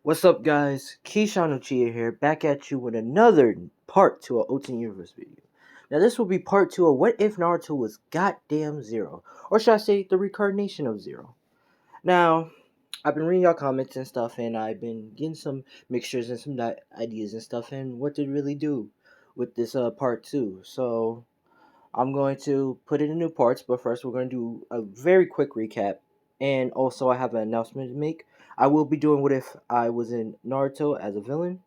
What's up, guys? Keyshawn Uchiha here, back at you with another part to a Oten Universe video. Now, this will be part 2 of What If Naruto Was Goddamn Zero, or should I say, the recarnation of Zero. Now, I've been reading y'all comments and stuff, and I've been getting some mixtures and some ideas and stuff, and what to really do with this part 2. So, I'm going to put it in new parts, but first we're going to do a very quick recap. And also, I have an announcement to make. I will be doing What If I Was in Naruto as a villain.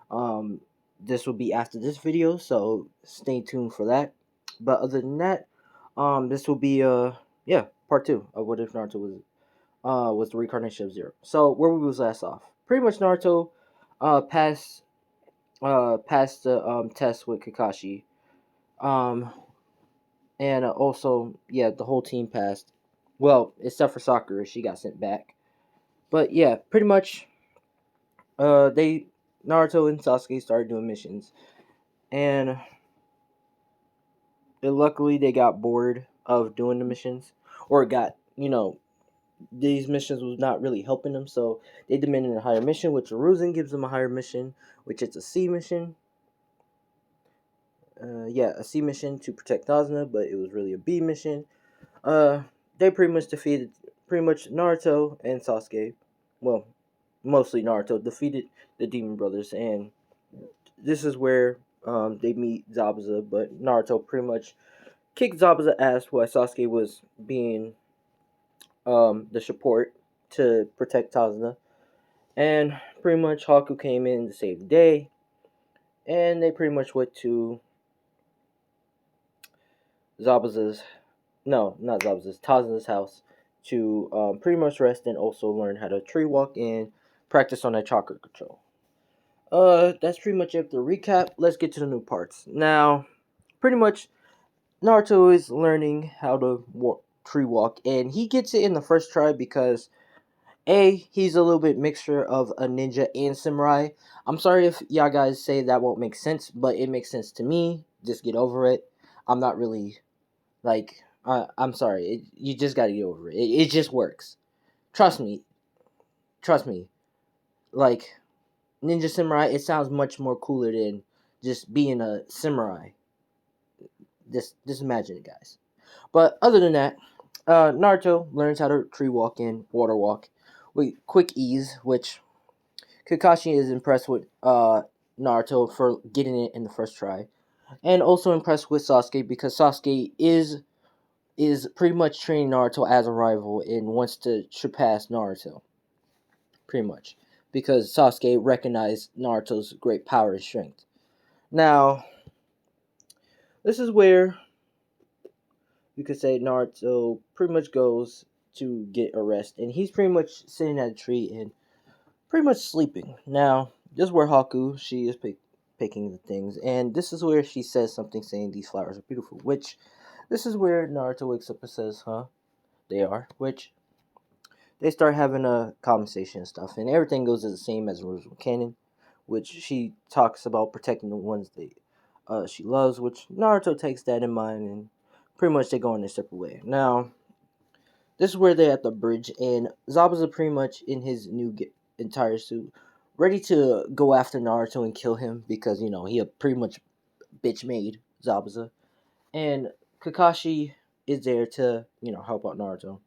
Um, this will be after this video, so stay tuned for that. But other than that, this will be part 2 of What If Naruto was the reincarnation of Zero. So where we was last off, pretty much Naruto passed passed the test with Kakashi. Um, and also, yeah, the whole team passed. Well, except for Sakura, she got sent back. But yeah, pretty much, they Naruto and Sasuke started doing missions, and luckily they got bored of doing the missions, or got these missions was not really helping them, so they demanded a higher mission, which Aruzen gives them a higher mission, which is a C mission. A C mission to protect Tazna, but it was really a B mission. Uh, they pretty much defeated Naruto and Sasuke. Well, mostly Naruto defeated the Demon Brothers, and this is where they meet Zabuza. But Naruto pretty much kicked Zabuza ass while Sasuke was being the support to protect Tazna, and pretty much Haku came in to save the day, and they pretty much went to Zabuza's no, not Zabuza's, Taza's house to pretty much rest and also learn how to tree walk and practice on that chakra control. That's pretty much it. The recap. Let's get to the new parts. Now, pretty much, Naruto is learning how to tree walk, and he gets it in the first try because he's a little bit mixture of a ninja and samurai. I'm sorry if y'all guys say that won't make sense, but it makes sense to me. Just get over it. I'm not really like, I'm sorry. You just gotta get over it. It just works. Trust me. Trust me. Like, Ninja Samurai, it sounds much more cooler than just being a samurai. Just imagine it, guys. But other than that, Naruto learns how to tree walk and water walk with quick ease, which Kakashi is impressed with Naruto for getting it in the first try. And also impressed with Sasuke because Sasuke is pretty much treating Naruto as a rival and wants to surpass Naruto. Pretty much. Because Sasuke recognized Naruto's great power and strength. Now, this is where you could say Naruto pretty much goes to get a rest. And he's pretty much sitting at a tree and pretty much sleeping. Now, this is where Haku, she is picking the things. And this is where she says something saying these flowers are beautiful. Which, this is where Naruto wakes up and says, huh? They are. Which, they start having a conversation and stuff. And everything goes the same as original canon. Which she talks about protecting the ones she loves. Which Naruto takes that in mind and pretty much they go in a separate way. Now, this is where they're at the bridge, and Zabuza pretty much in his new entire suit, ready to go after Naruto and kill him because, he had pretty much bitch made Zabuza. And Kakashi is there to, help out Naruto.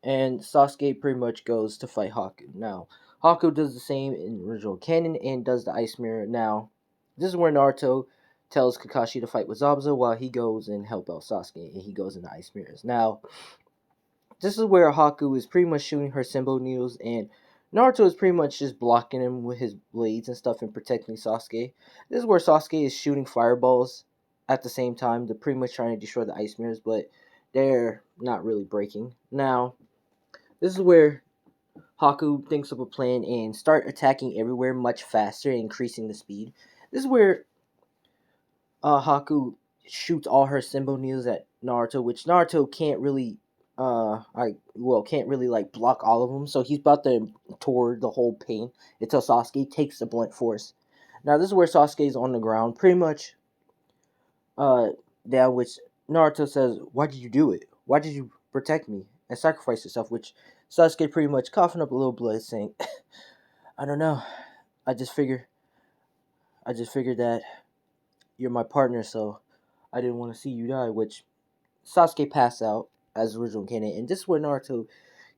And Sasuke pretty much goes to fight Haku. Now, Haku does the same in original canon and does the ice mirror. Now, this is where Naruto tells Kakashi to fight with Zabuza while he goes and help out Sasuke, and he goes in the ice mirrors. Now, this is where Haku is pretty much shooting her symbol needles, and Naruto is pretty much just blocking him with his blades and stuff and protecting Sasuke. This is where Sasuke is shooting fireballs at the same time. They're pretty much trying to destroy the ice mirrors, but they're not really breaking. Now, this is where Haku thinks of a plan and start attacking everywhere much faster, increasing the speed. This is where Haku shoots all her symbol needles at Naruto, which Naruto can't really can't really like block all of them. So he's about to toward the whole pain until Sasuke takes the blunt force. Now this is where Sasuke is on the ground, pretty much down, which Naruto says, "Why did you do it? Why did you protect me and sacrifice yourself?" Which Sasuke pretty much coughing up a little blood, saying, I don't know. I just figure I just figured that you're my partner, so I didn't want to see you die. Which Sasuke passed out as original canon, and this is where Naruto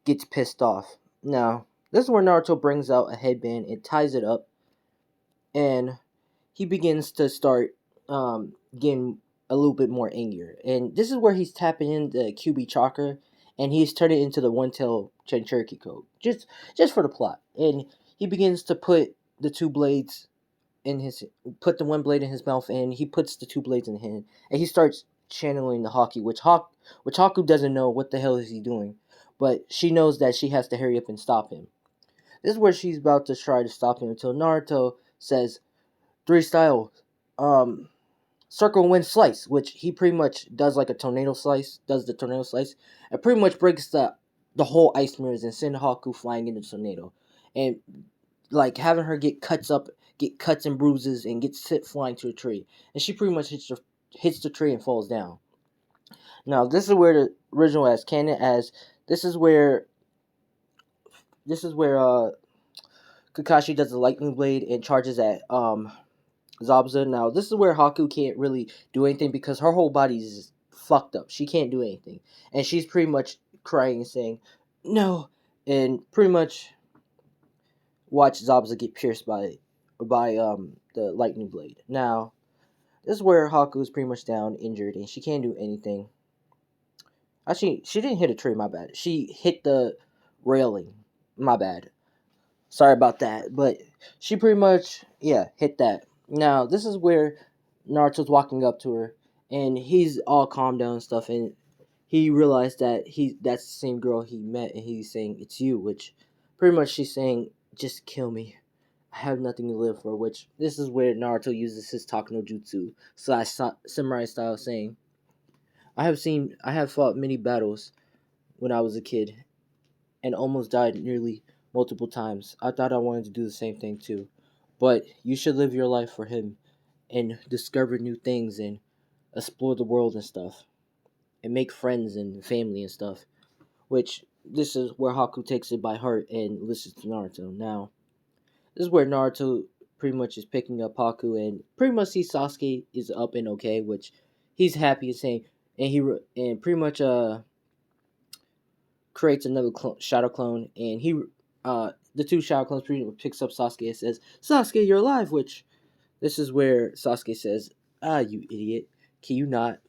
gets pissed off. Now, this is where Naruto brings out a headband and ties it up, and he begins to start getting a little bit more angrier. And this is where he's tapping in the QB chakra, and he's turning it into the one tail Cherokee code, just for the plot. And he begins to put the two blades in his put the one blade in his mouth, and he puts the two blades in his hand, and he starts channeling the Haki, which Haku doesn't know what the hell is he doing, but she knows that she has to hurry up and stop him. This is where she's about to try to stop him until Naruto says three styles, um, circle, wind, slice, which he pretty much does like a tornado slice, does the tornado slice, and pretty much breaks the whole ice mirrors and send Haku flying into the tornado, and like having her get cuts and bruises, and gets hit flying to a tree, and she pretty much hits the tree and falls down. Now this is where the original as canon as this is where this is where Kakashi does the lightning blade and charges at Zabuza. Now this is where Haku can't really do anything because her whole body's fucked up. She can't do anything, and she's pretty much crying and saying no, and pretty much watch Zabuza get pierced by the lightning blade. Now this is where Haku is pretty much down, injured, and she can't do anything. Actually, she didn't hit a tree. My bad. She hit the railing. My bad. Sorry about that, but she pretty much hit that. Now this is where Naruto's walking up to her, and he's all calmed down and stuff, and he realized that that's the same girl he met, and he's saying it's you, which pretty much she's saying just kill me. I have nothing to live for. Which this is where Naruto uses his Talk no Jutsu / samurai style, saying I have fought many battles when I was a kid and almost died nearly multiple times. I thought I wanted to do the same thing too. But you should live your life for him and discover new things and explore the world and stuff and make friends and family and stuff. Which this is where Haku takes it by heart and listens to Naruto. Now, this is where Naruto pretty much is picking up Haku and pretty much sees Sasuke is up and okay, which he's happy and saying, and and pretty much creates another shadow clone, and the two shadow clones pretty much picks up Sasuke and says, "Sasuke, you're alive." Which this is where Sasuke says, "Ah, you idiot! Can you not?"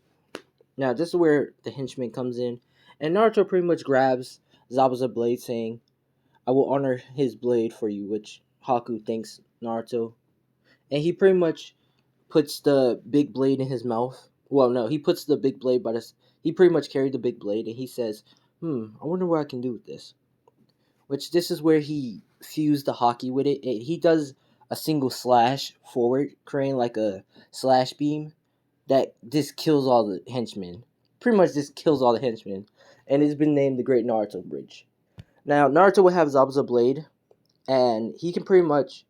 Now this is where the henchman comes in, and Naruto pretty much grabs Zabuza blade, saying, "I will honor his blade for you." Which Haku thanks Naruto, and he pretty much puts the big blade in his mouth. Well, no, he puts the big blade by the. He pretty much carried the big blade, and he says, I wonder what I can do with this." Which this is where he fused the Haki with it. He does a single slash forward, creating like a slash beam that just kills all the henchmen. Pretty much just kills all the henchmen, and it's been named the Great Naruto Bridge. Now Naruto will have Zabuza blade, and he can pretty much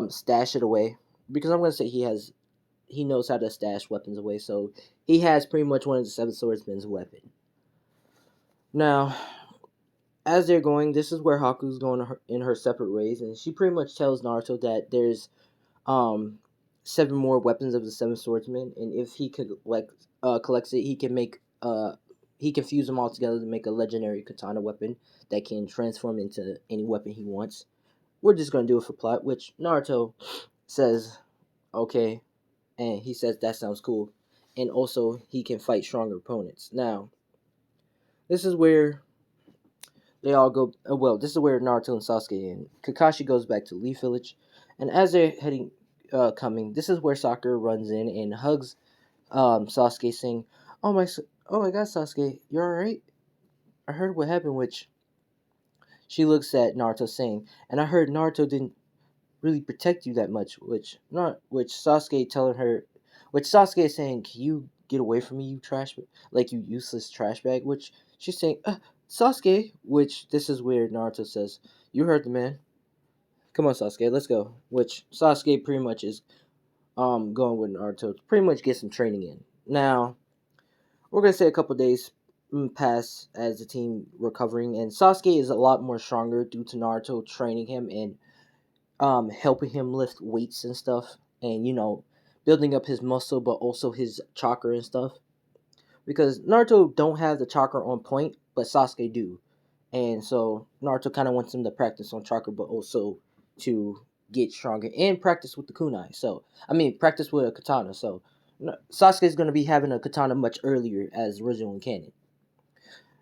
stash it away, because I'm gonna say he knows how to stash weapons away, so he has pretty much one of the seven swordsmen's weapon. Now, as they're going, this is where Haku's going in her separate ways, and she pretty much tells Naruto that there's um seven more weapons of the seven swordsmen, and if he could collects it, he can fuse them all together to make a legendary katana weapon that can transform into any weapon he wants. We're just gonna do it for plot, which Naruto says okay, and he says that sounds cool, and also he can fight stronger opponents. Now, this is where they all go. Well, this is where Naruto and Sasuke and Kakashi goes back to Leaf Village, and as they're coming, this is where Sakura runs in and hugs Sasuke, saying, oh my God, Sasuke, you all right? I heard what happened." Which she looks at Naruto, saying, "And I heard Naruto didn't really protect you that much." Which Sasuke telling her, which Sasuke is saying, "Can you get away from me, you like you useless trash bag?" Which she's saying, Sasuke. Which this is where Naruto says, "You heard the man. Come on, Sasuke, let's go." Which Sasuke pretty much is going with Naruto to pretty much get some training in. Now we're gonna say a couple days pass as the team recovering, and Sasuke is a lot more stronger due to Naruto training him and helping him lift weights and stuff, and building up his muscle, but also his chakra and stuff. Because Naruto don't have the chakra on point, but Sasuke do, and so Naruto kind of wants him to practice on chakra, but also to get stronger and practice with the kunai. So I mean, practice with a katana. So Sasuke is going to be having a katana much earlier as original in canon.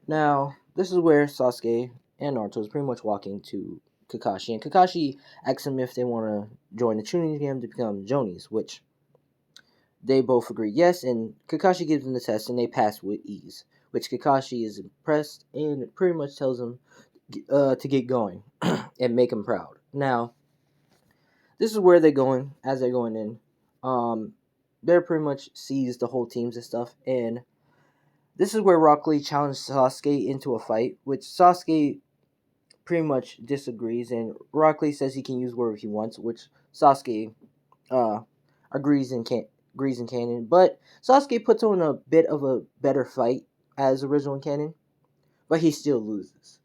Now this is where Sasuke and Naruto is pretty much walking to Kakashi, and Kakashi asks him if they want to join the Chunin game to become Jonis, which they both agree yes, and Kakashi gives them the test, and they pass with ease, which Kakashi is impressed and pretty much tells him to get going and make him proud. Now, this is where they're going, as they're going in. They're pretty much sees the whole teams and stuff, and this is where Rock Lee challenged Sasuke into a fight, which Sasuke pretty much disagrees, and Rock Lee says he can use whatever he wants, which Sasuke uh, agrees in canon. But Sasuke puts on a bit of a better fight as original canon, but he still loses.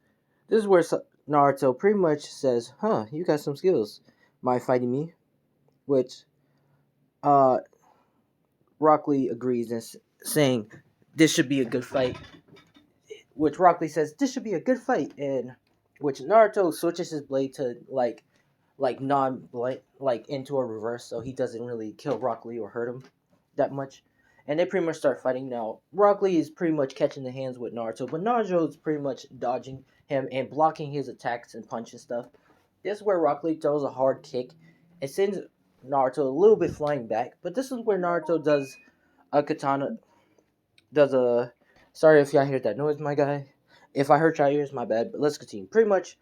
This is where Naruto pretty much says, "Huh, you got some skills. Mind fighting me?" Which uh, Rock Lee agrees and saying, "This should be a good fight." Which Rock Lee says, "This should be a good fight," and which Naruto switches his blade to like like into a reverse, so he doesn't really kill Rock Lee or hurt him that much. And they pretty much start fighting now. Rock Lee is pretty much catching the hands with Naruto, but Naruto is pretty much dodging him and blocking his attacks and punch and stuff. This is where Rock Lee throws a hard kick. It sends Naruto a little bit flying back, but this is where Naruto does a katana, does a. Sorry if y'all hear that noise, my guy. If I hurt y'all ears, my bad. But let's continue. Pretty much,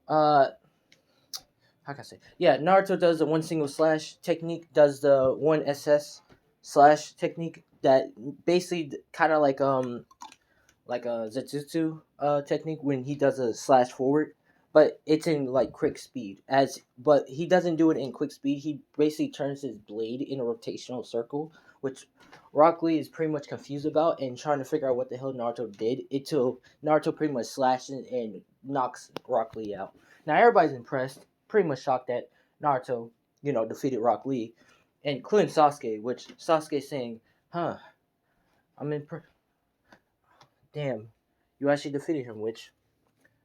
uh, how can I say? Yeah, Naruto does the one single slash technique, does the one SS slash technique that basically kind of like a Zetsutu technique when he does a slash forward, but it's in like quick speed. But he doesn't do it in quick speed. He basically turns his blade in a rotational circle, which Rock Lee is pretty much confused about and trying to figure out what the hell Naruto did. Until Naruto pretty much slashes and knocks Rock Lee out. Now everybody's impressed, pretty much shocked that Naruto, defeated Rock Lee, and including Sasuke, which Sasuke saying, "Huh, I'm impressed. Damn, you actually defeated him," which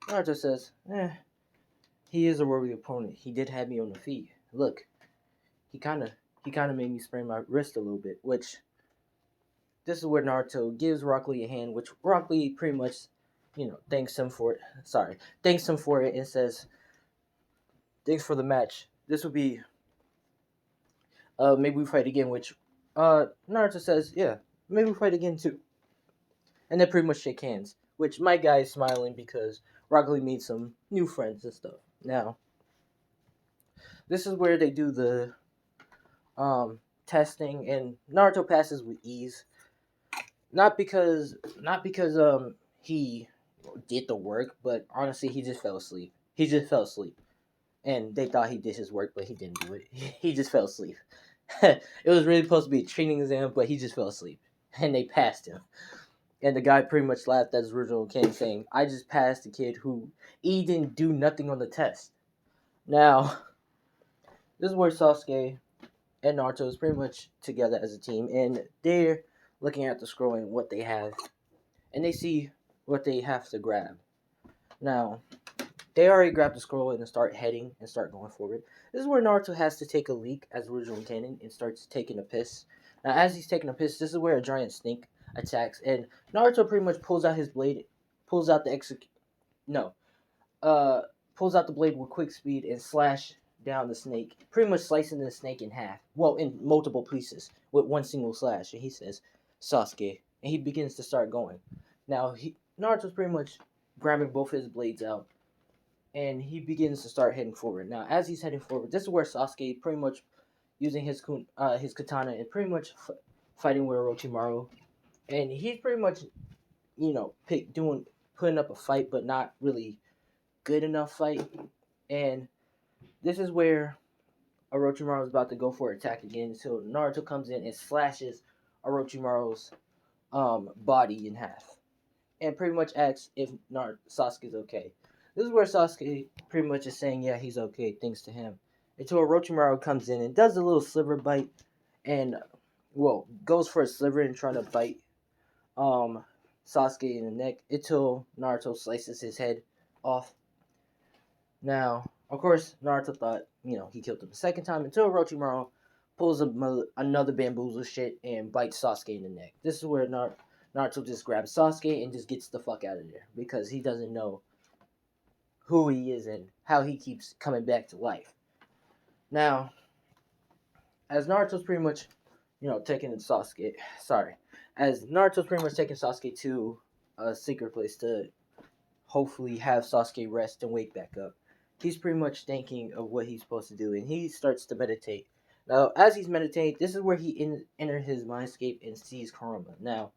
Naruto says, he is a worthy opponent. He did have me on the feet. Look, he kinda made me sprain my wrist a little bit, which this is where Naruto gives Rock Lee a hand, which Rock Lee pretty much, thanks him for it. Sorry. Thanks him for it and says, "Thanks for the match. This will be maybe we fight again," which Naruto says, "Yeah, maybe we fight again too." And they pretty much shake hands, which my guy is smiling because Rock Lee made some new friends and stuff. Now, this is where they do the testing, and Naruto passes with ease. Not because he did the work, but honestly he just fell asleep. He just fell asleep. And they thought he did his work, but he didn't do it. He just fell asleep. It was really supposed to be a training exam, but he just fell asleep. And they passed him. And the guy pretty much laughed at his original king, saying, "I just passed the kid who he didn't do nothing on the test." Now, this is where Sasuke and Naruto is pretty much together as a team, and they're looking at the scroll and what they have, and they see what they have to grab. Now, they already grabbed the scroll and start heading and start going forward. This is where Naruto has to take a leak as original canon and starts taking a piss. Now, as he's taking a piss, this is where a giant snake attacks, and Naruto pretty much pulls out his blade, pulls out the no, pulls out the blade with quick speed and slash down the snake, pretty much slicing the snake in half. Well, in multiple pieces with one single slash. And he says, "Sasuke," and he begins to start going. Now, Naruto's pretty much grabbing both his blades out, and he begins to start heading forward. Now, as he's heading forward, this is where Sasuke pretty much using his katana and pretty much fighting with Orochimaru, and he's pretty much putting up a fight, but not really good enough fight. And this is where Orochimaru is about to go for an attack again, so Naruto comes in and slashes Orochimaru's body in half, and pretty much asks if Sasuke's okay. This is where Sasuke pretty much is saying, yeah, he's okay, thanks to him. Until Orochimaru comes in and does a little sliver bite and, well, goes for a sliver and trying to bite um Sasuke in the neck until Naruto slices his head off. Now, of course, Naruto thought, he killed him the second time until Orochimaru pulls another bamboozle shit and bites Sasuke in the neck. This is where Naruto just grabs Sasuke and just gets the fuck out of there because he doesn't know who he is and how he keeps coming back to life. Now, as Naruto's pretty much, taking Sasuke, as Naruto's pretty much taking Sasuke to a secret place to hopefully have Sasuke rest and wake back up. He's pretty much thinking of what he's supposed to do, and he starts to meditate. Now, as he's meditating, this is where he enters his mindscape and sees Kurama. Now,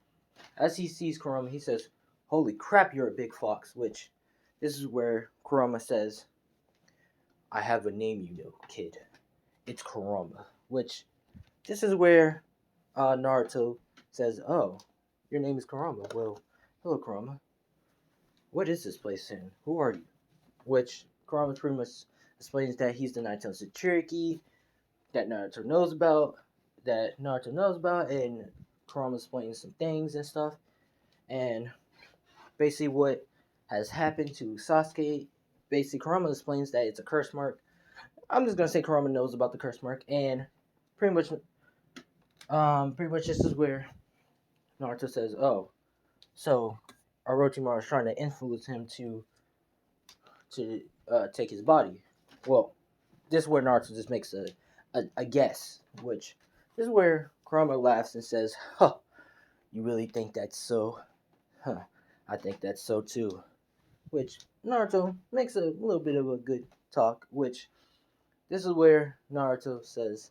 as he sees Kurama, he says, "Holy crap, you're a big fox," which this is where Kurama says, "I have a name, kid. It's Kurama," which this is where Naruto says, "Oh, your name is Kurama. Well, hello, Kurama. What is this place in? Who are you?" Which Kurama pretty much explains that he's the Nine-Tailed Cherokee that Naruto knows about, and Kurama explains some things and stuff, and basically what has happened to Sasuke. Basically, Kurama explains that it's a curse mark. I'm just gonna say Kurama knows about the curse mark, and pretty much, this is where Naruto says, "Oh, so Orochimaru is trying to influence him to take his body." Well, this is where Naruto just makes a guess, which this is where Kurama laughs and says, "Huh, you really think that's so? Huh, I think that's so too." Which Naruto makes a little bit of a good talk, which this is where Naruto says,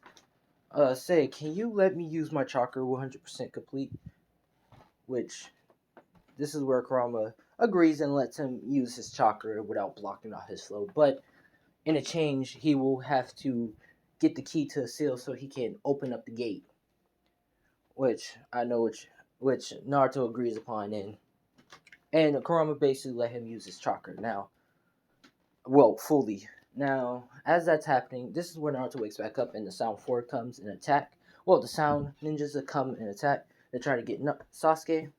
say, can you let me use my chakra 100% complete?" Which this is where Kurama agrees and lets him use his chakra without blocking out his flow. But in exchange, he will have to get the key to the seal so he can open up the gate. Which I know which Naruto agrees upon, and Kurama basically let him use his chakra now. Well, fully. Now, as that's happening, this is where Naruto wakes back up and the Sound 4 comes and attack. Well, the Sound ninjas that come and attack. They try to get Sasuke.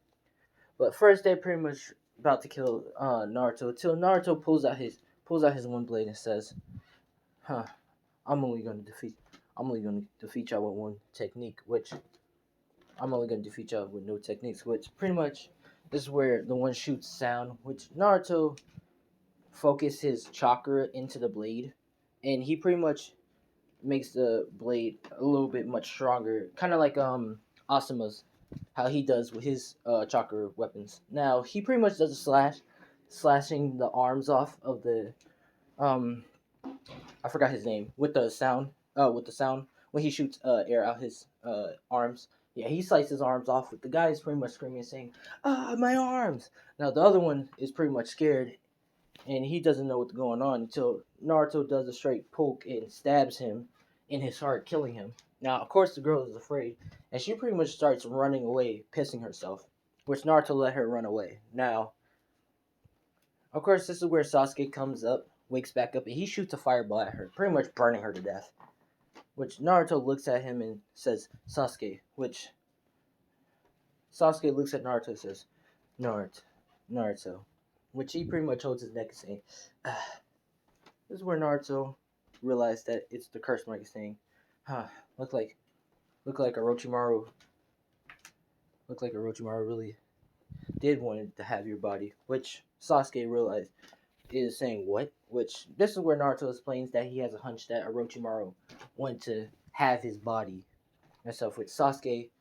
But first, they're pretty much about to kill Naruto till Naruto pulls out his one blade and says, "Huh, I'm only gonna defeat y'all with one technique, which I'm only gonna defeat y'all with no techniques." Which pretty much this is where the one shoots sound, which Naruto focus his chakra into the blade, and he pretty much makes the blade a little bit much stronger, kind of like Asuma's, how he does with his chakra weapons. Now he pretty much does a slashing the arms off of the I forgot his name with the sound. When he shoots air out his arms. Yeah, he slices his arms off. With the guy is pretty much screaming and saying, "Ah, my arms!" Now the other one is pretty much scared and he doesn't know what's going on until Naruto does a straight poke and stabs him in his heart, killing him. Now, of course, the girl is afraid, and she pretty much starts running away, pissing herself, which Naruto let her run away. Now, of course, this is where Sasuke comes up, wakes back up, and he shoots a fireball at her, pretty much burning her to death. Which Naruto looks at him and says, "Sasuke," which Sasuke looks at Naruto and says, Naruto, which he pretty much holds his neck and saying, "Ah." This is where Naruto realized that it's the curse mark saying, "Huh, look like Orochimaru really did want to have your body," which Sasuke realized is saying what? Which this is where Naruto explains that he has a hunch that Orochimaru wanted to have his body and stuff, which Sasuke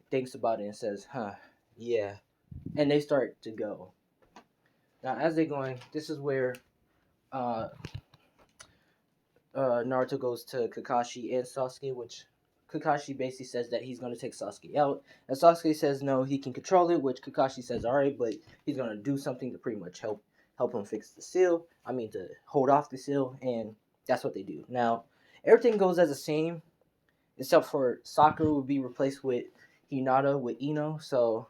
thinks about it and says, "Huh, yeah." And they start to go. Now as they're going, this is where uh Naruto goes to Kakashi and Sasuke, which Kakashi basically says that he's going to take Sasuke out. And Sasuke says no, he can control it, which Kakashi says alright, but he's going to do something to pretty much help him fix the seal. I mean, to hold off the seal, and that's what they do. Now, everything goes as the same, except for Sakura will be replaced with Hinata with Ino. So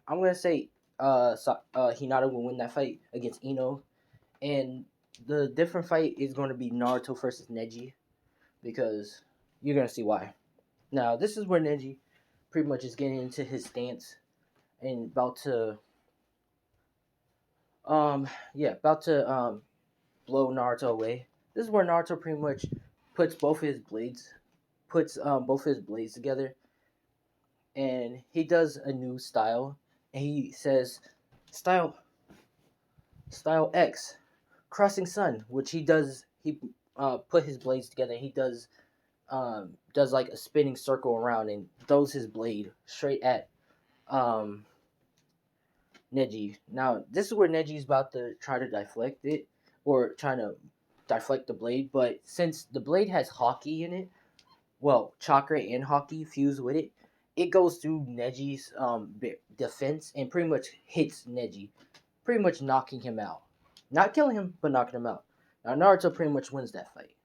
I'm going to say Hinata will win that fight against Ino, and the different fight is going to be Naruto versus Neji, because you're gonna see why. Now this is where Neji pretty much is getting into his stance and about to blow Naruto away. This is where Naruto pretty much puts both his blades together, and he does a new style, and he says, "Style, style X, crossing sun," which he does. He put his blades together. And he does like a spinning circle around and throws his blade straight at um Neji. Now this is where Neji's about to try to deflect it, or trying to deflect the blade, but since the blade has Haki in it, well, chakra and Haki fused with it, it goes through Neji's defense and pretty much hits Neji, pretty much knocking him out. Not killing him, but knocking him out. Now Naruto pretty much wins that fight.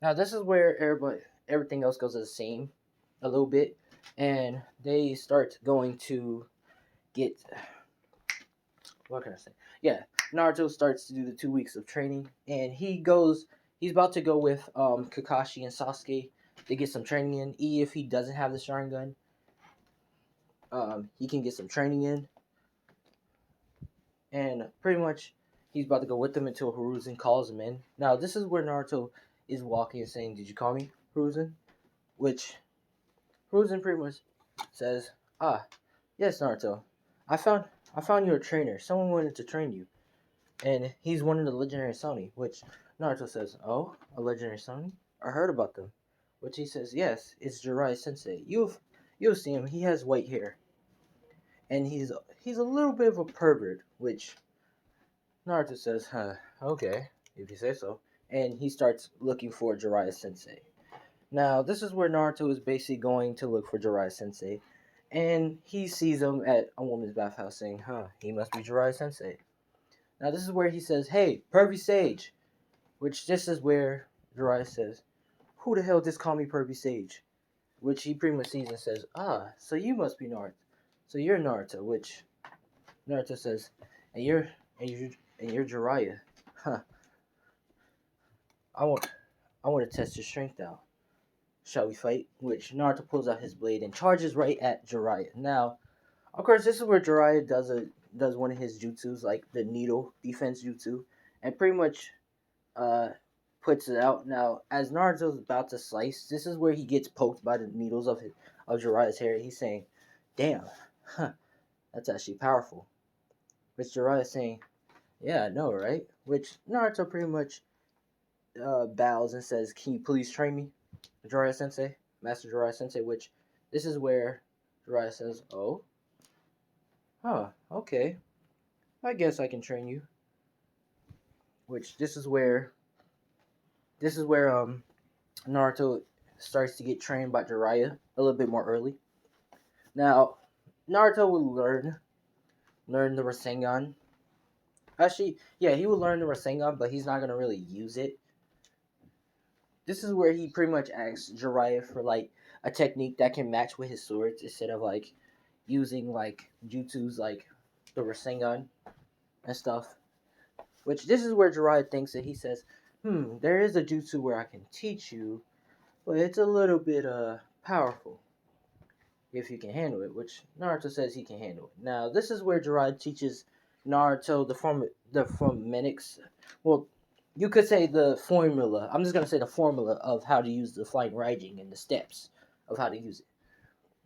Now this is where everything else goes the same a little bit, and they start going to get, what can I say? Yeah, Naruto starts to do the 2 weeks of training, and he's about to go with Kakashi and Sasuke to get some training in. If he doesn't have the Sharingan, he can get some training in, and pretty much he's about to go with them until Hiruzen calls him in. Now this is where Naruto is walking and saying, "Did you call me, Hiruzen?" Which Hiruzen pretty much says, "Ah, yes, Naruto. I found you a trainer. Someone wanted to train you, and he's one of the legendary Sony." Which Naruto says, "Oh, a legendary Sony? I heard about them." Which he says, "Yes, it's Jiraiya Sensei. You'll see him. He has white hair, and he's a little bit of a pervert." Which Naruto says, "Huh, okay, if you say so." And he starts looking for Jiraiya Sensei. Now, this is where Naruto is basically going to look for Jiraiya Sensei, and he sees him at a woman's bathhouse saying, he must be Jiraiya Sensei. Now, this is where he says, "Hey, pervy sage," which this is where Jiraiya says, "Who the hell just called me pervy sage?" Which he pretty much sees and says, "So you must be Naruto. So you're Naruto," which Naruto says, and you're Jiraiya. Huh. I want to test your strength out. Shall we fight?" Which Naruto pulls out his blade and charges right at Jiraiya. Now, of course, this is where Jiraiya does one of his jutsus, like the needle defense jutsu, and pretty much puts it out. Now, as Naruto's about to slice, this is where he gets poked by the needles of Jiraiya's hair. He's saying, "Damn, that's actually powerful." Which Jiraiya's saying, "Yeah, I know, right?" Which Naruto pretty much bows and says, "Can you please train me, Jiraiya Sensei, Master Jiraiya Sensei?" Which this is where Jiraiya says, "Oh, okay, I guess I can train you." Which this is where Naruto starts to get trained by Jiraiya a little bit more early. Now, Naruto will learn the Rasengan. Actually, yeah, he will learn the Rasengan, but he's not gonna really use it. This is where he pretty much asks Jiraiya for like a technique that can match with his swords instead of like using like jutsus like the Rasengan and stuff. Which this is where Jiraiya thinks that he says, there is a jutsu where I can teach you, but it's a little bit powerful if you can handle it," which Naruto says he can handle it. Now this is where Jiraiya teaches Naruto the phonetics. Well, you could say the formula. I'm just gonna say the formula of how to use the flying Raijin and the steps of how to use it.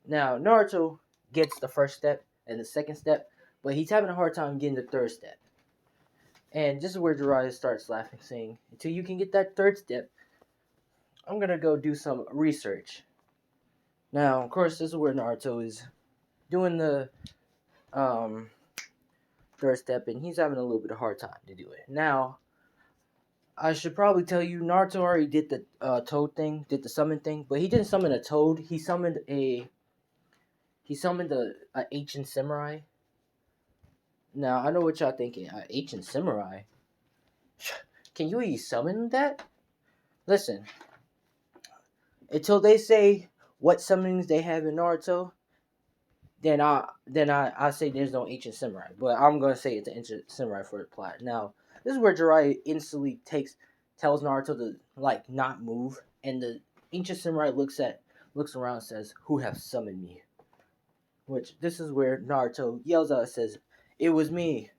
Now Naruto gets the first step and the second step, but he's having a hard time getting the third step. And this is where Jiraiya starts laughing, saying, "Until you can get that third step, I'm gonna go do some research." Now, of course, this is where Naruto is doing the um, third step, and he's having a little bit of hard time to do it. Now, I should probably tell you, Naruto already did the toad thing, did the summon thing, but he didn't summon a toad. He summoned a ancient samurai. Now, I know what y'all thinking. Ancient samurai? Can you even summon that? Listen, until they say what summonings they have in Naruto, then I say there's no ancient samurai, but I'm gonna say it's an ancient samurai for the plot. Now this is where Jiraiya instantly tells Naruto to like not move, and the ancient samurai looks around and says, "Who have summoned me?" Which this is where Naruto yells out and says, "It was me,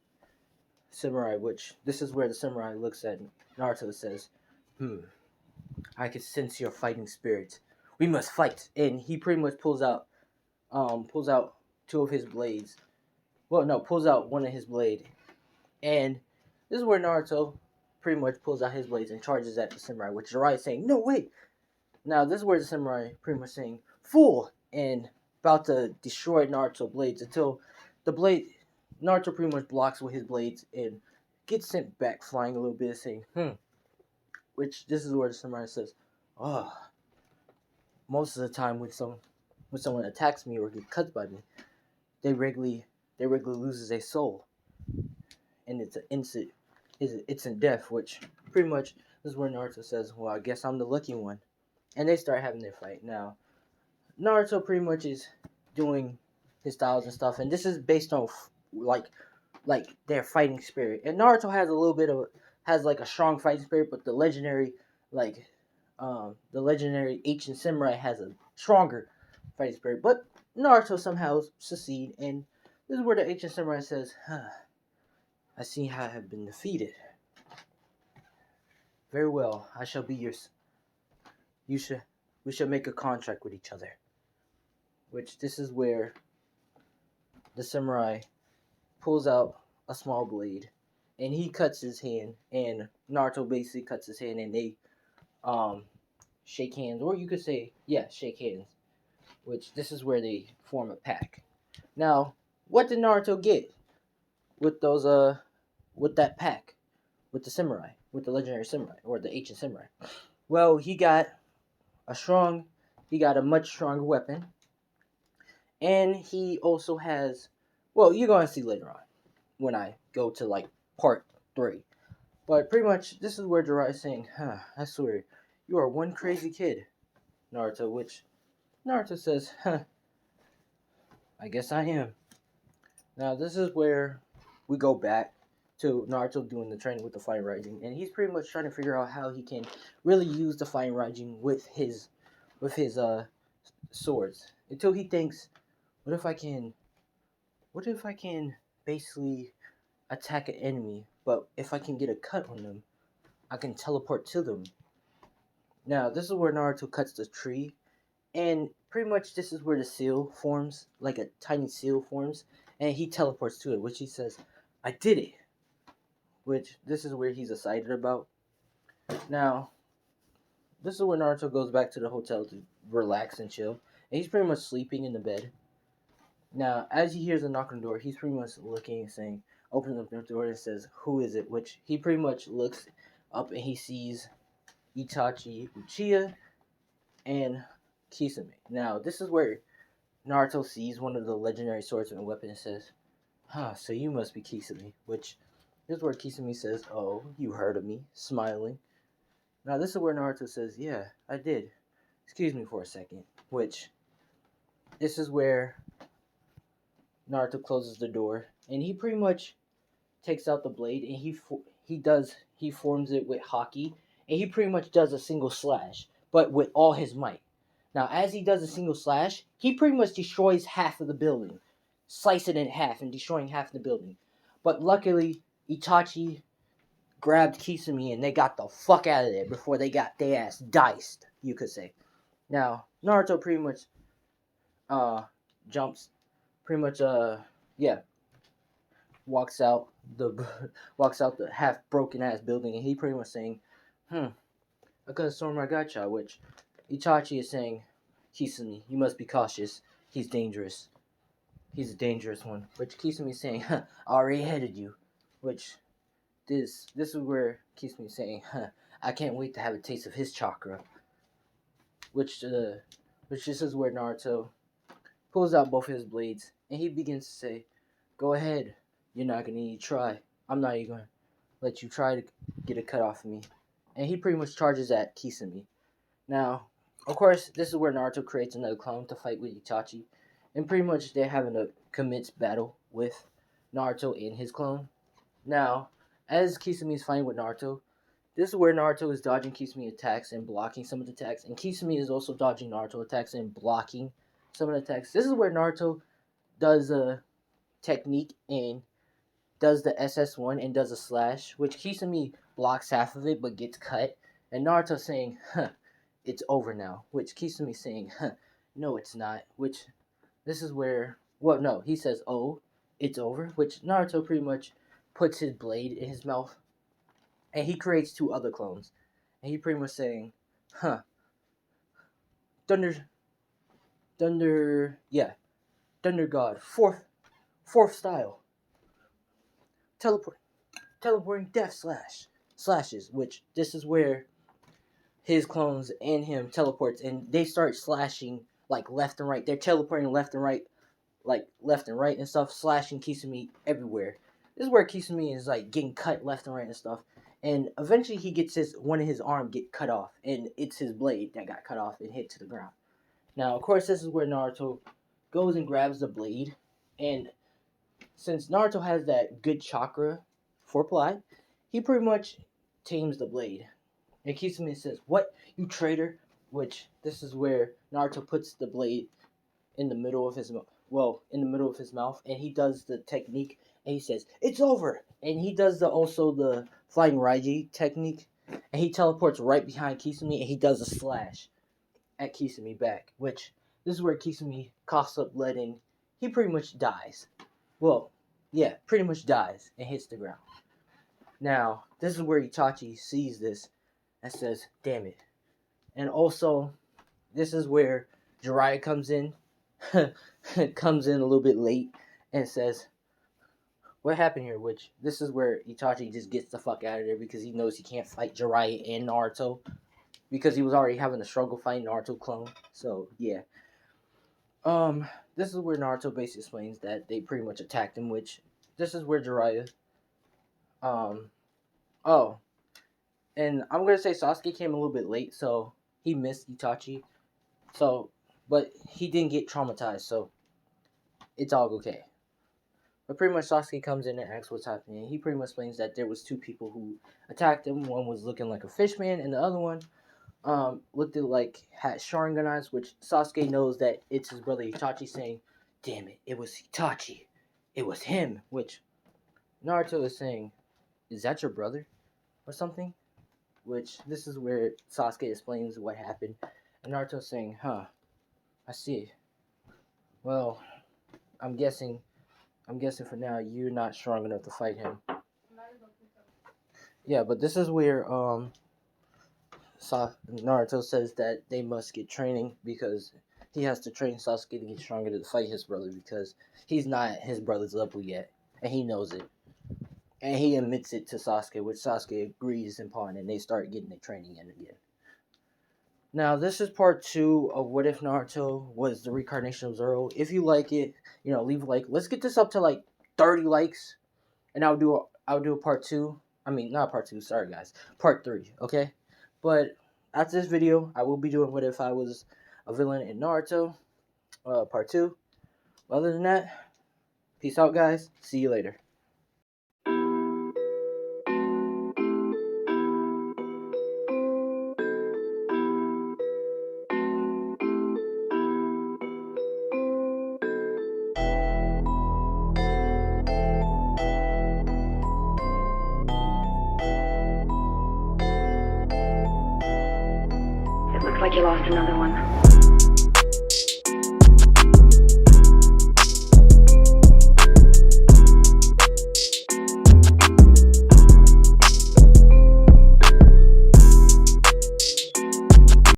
samurai." Which this is where the samurai looks at Naruto and says, "Hmm, I can sense your fighting spirit. We must fight." And he pretty much pulls out two of his blades. Well, no, pulls out one of his blade, and this is where Naruto pretty much pulls out his blades and charges at the samurai. Which Jiraiya is saying, "No, wait." Now this is where the samurai pretty much saying, "Fool," and about to destroy Naruto's blades until the blade Naruto pretty much blocks with his blades and gets sent back flying a little bit, saying, Which this is where the samurai says, "Oh, most of the time when someone attacks me or gets cut by me, they regularly loses a soul, and it's in death." Which pretty much this is where Naruto says, "Well, I guess I'm the lucky one," and they start having their fight. Now Naruto pretty much is doing his styles and stuff, and this is based on like their fighting spirit. And Naruto has a little bit of has like a strong fighting spirit, but like the legendary ancient samurai has a stronger fighting spirit. But Naruto somehow succeed, and this is where the ancient samurai says, "I see how I have been defeated. Very well, I shall be yours. You should we shall make a contract with each other." Which this is where the samurai pulls out a small blade, and he cuts his hand, and Naruto basically cuts his hand, and they um shake hands, or you could say, yeah, shake hands. Which this is where they form a pack. Now, what did Naruto get with those with that pack with the samurai, with the legendary samurai or the ancient samurai? Well, a strong, he got a much stronger weapon, and he also has. Well, you're gonna see later on when I go to like part 3. But pretty much, this is where Jiraiya is saying, I swear, you are one crazy kid, Naruto." Which Naruto says, I guess I am. Now, this is where we go back to Naruto doing the training with the Fire Rising, and he's pretty much trying to figure out how he can really use the Fire Rising with his swords until he thinks, what if I can, what if I can basically attack an enemy, but if I can get a cut on them, I can teleport to them. Now, this is where Naruto cuts the tree, and pretty much this is where the seal forms, like a tiny seal forms, and he teleports to it, which he says, I did it. Which this is where he's excited about. Now, this is where Naruto goes back to the hotel to relax and chill, and he's pretty much sleeping in the bed. Now, as he hears a knock on the door, he's pretty much looking and saying, opens up the door and says, "Who is it?" Which he pretty much looks up and he sees Itachi Uchiha and Kisame. Now, this is where Naruto sees one of the legendary swords and weapons and says, so you must be Kisame. Which this is where Kisame says, "Oh, you heard of me," smiling. Now, this is where Naruto says, "Yeah, I did. Excuse me for a second." Which this is where Naruto closes the door, and he pretty much takes out the blade, and he forms it with Haki, and he pretty much does a single slash, but with all his might. Now, as he does a single slash, he pretty much destroys half of the building, slice it in half, and destroying half of the building. But luckily, Itachi grabbed Kisame, and they got the fuck out of there before they got their ass diced, you could say. Now, Naruto pretty much uh jumps, pretty much yeah, walks out the walks out the half broken ass building, and he pretty much saying, I got a storm my gotcha," which Itachi is saying, "Kisame, you must be cautious. He's dangerous. He's a dangerous one." Which Kisame is saying, I already headed you. Which this is where Kisame is saying, I can't wait to have a taste of his chakra. Which this is where Naruto pulls out both his blades, and he begins to say, "Go ahead. You're not gonna need to try. I'm not even gonna let you try to get a cut off of me." And he pretty much charges at Kisame. Now, of course, this is where Naruto creates another clone to fight with Itachi, and pretty much they're having a commenced battle with Naruto and his clone. Now, as Kisame is fighting with Naruto, this is where Naruto is dodging Kisame attacks and blocking some of the attacks, and Kisame is also dodging Naruto attacks and blocking some of the attacks. This is where Naruto does a technique and does the SS1 and does a slash, which Kisame blocks half of it but gets cut, and Naruto saying, "Huh, it's over now," which Kisame saying, "Huh, no, it's not," which this is where, well, no, he says, "Oh, it's over," which Naruto pretty much puts his blade in his mouth, and he creates two other clones, and he pretty much saying, "Huh, yeah, Thunder God, fourth style, teleporting death slashes," which this is where his clones and him teleports, and they start slashing like left and right. They're teleporting left and right, like left and right and stuff, slashing Kisame everywhere. This is where Kisame is like getting cut left and right and stuff, and eventually he gets one of his arm get cut off, and it's his blade that got cut off and hit to the ground. Now, of course, this is where Naruto goes and grabs the blade, and since Naruto has that good chakra for Ply, he pretty much tames the blade. And Kisame says, "What, you traitor?" Which this is where Naruto puts the blade in the middle of his mouth, and he does the technique, and he says, "It's over." And he does the flying Raiji technique, and he teleports right behind Kisame, and he does a slash at Kisame back, which this is where Kisame coughs up blood and he pretty much dies. Well, yeah, pretty much dies and hits the ground. Now, this is where Itachi sees this and says, "Damn it." And also, this is where Jiraiya comes in, comes in a little bit late and says, "What happened here?" Which, this is where Itachi just gets the fuck out of there because he knows he can't fight Jiraiya and Naruto, because he was already having a struggle fighting Naruto clone. So, yeah. This is where Naruto basically explains that they pretty much attacked him, which, this is where Jiraiya, oh, and I'm gonna say Sasuke came a little bit late, so he missed Itachi, so, but he didn't get traumatized, so it's all okay. But pretty much Sasuke comes in and asks what's happening. He pretty much explains that there was two people who attacked him. One was looking like a fish man, and the other one looked like had Sharingan eyes, which Sasuke knows that it's his brother Itachi, saying, "Damn it, it was Itachi. It was him," which Naruto is saying, "Is that your brother?" or something, which this is where Sasuke explains what happened, and Naruto saying, "Huh, I see. Well, I'm guessing for now you're not strong enough to fight him." Yeah, but this is where Naruto says that they must get training, because he has to train Sasuke to get stronger to fight his brother, because he's not at his brother's level yet, and he knows it. And he admits it to Sasuke, which Sasuke agrees upon, and they start getting their training in again. Now, this is part 2 of What If Naruto Was the Recarnation of Zoro. If you like it, leave a like. Let's get this up to like 30 likes, and I'll do a part 2. I mean, not part 2, sorry guys. Part 3, okay? But after this video, I will be doing What If I Was a Villain in Naruto, part 2. Other than that, peace out, guys. See you later. It looks like you lost another one.